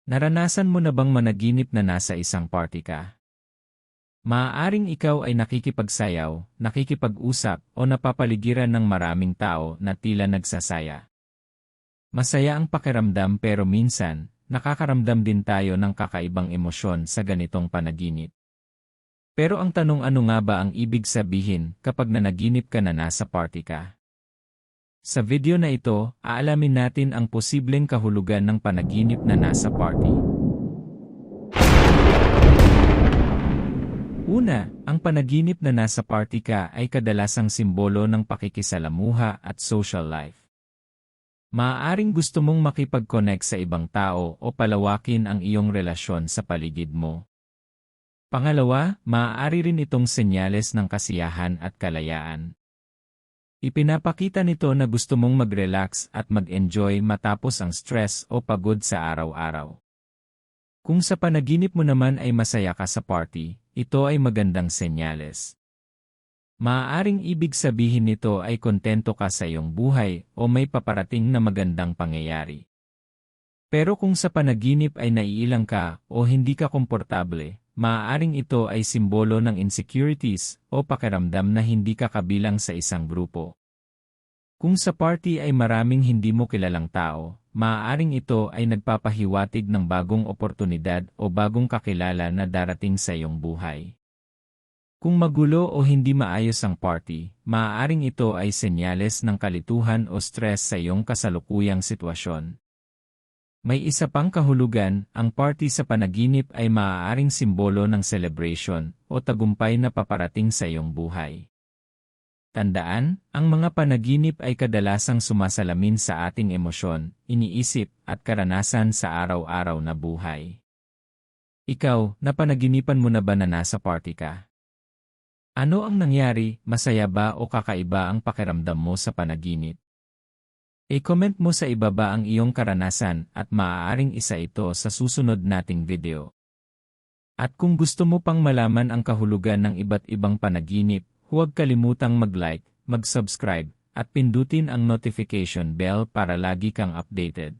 Naranasan mo na bang managinip na nasa isang party ka? Maaaring ikaw ay nakikipagsayaw, nakikipag-usap o napapaligiran ng maraming tao na tila nagsasaya. Masaya ang pakiramdam pero minsan, nakakaramdam din tayo ng kakaibang emosyon sa ganitong panaginip. Pero ang tanong, ano nga ba ang ibig sabihin kapag nanaginip ka na nasa party ka? Sa video na ito, aalamin natin ang posibleng kahulugan ng panaginip na nasa party. Una, ang panaginip na nasa party ka ay kadalasang simbolo ng pakikisalamuha at social life. Maaaring gusto mong makipag-connect sa ibang tao o palawakin ang iyong relasyon sa paligid mo. Pangalawa, maaari rin itong senyales ng kasiyahan at kalayaan. Ipinapakita nito na gusto mong mag-relax at mag-enjoy matapos ang stress o pagod sa araw-araw. Kung sa panaginip mo naman ay masaya ka sa party, ito ay magandang senyales. Maaaring ibig sabihin nito ay kontento ka sa iyong buhay o may paparating na magandang pangyayari. Pero kung sa panaginip ay naiilang ka o hindi ka komportable, maaaring ito ay simbolo ng insecurities o pakiramdam na hindi ka kabilang sa isang grupo. Kung sa party ay maraming hindi mo kilalang tao, maaaring ito ay nagpapahiwatig ng bagong oportunidad o bagong kakilala na darating sa iyong buhay. Kung magulo o hindi maayos ang party, maaaring ito ay senyales ng kalituhan o stress sa iyong kasalukuyang sitwasyon. May isa pang kahulugan, ang party sa panaginip ay maaaring simbolo ng celebration o tagumpay na paparating sa iyong buhay. Tandaan, ang mga panaginip ay kadalasang sumasalamin sa ating emosyon, iniisip, at karanasan sa araw-araw na buhay. Ikaw, napanaginipan mo na ba na nasa party ka? Ano ang nangyari, masaya ba o kakaiba ang pakiramdam mo sa panaginip? I-comment mo sa ibaba ang iyong karanasan at maaaring isa ito sa susunod nating video. At kung gusto mo pang malaman ang kahulugan ng iba't ibang panaginip, huwag kalimutang mag-like, mag-subscribe, at pindutin ang notification bell para lagi kang updated.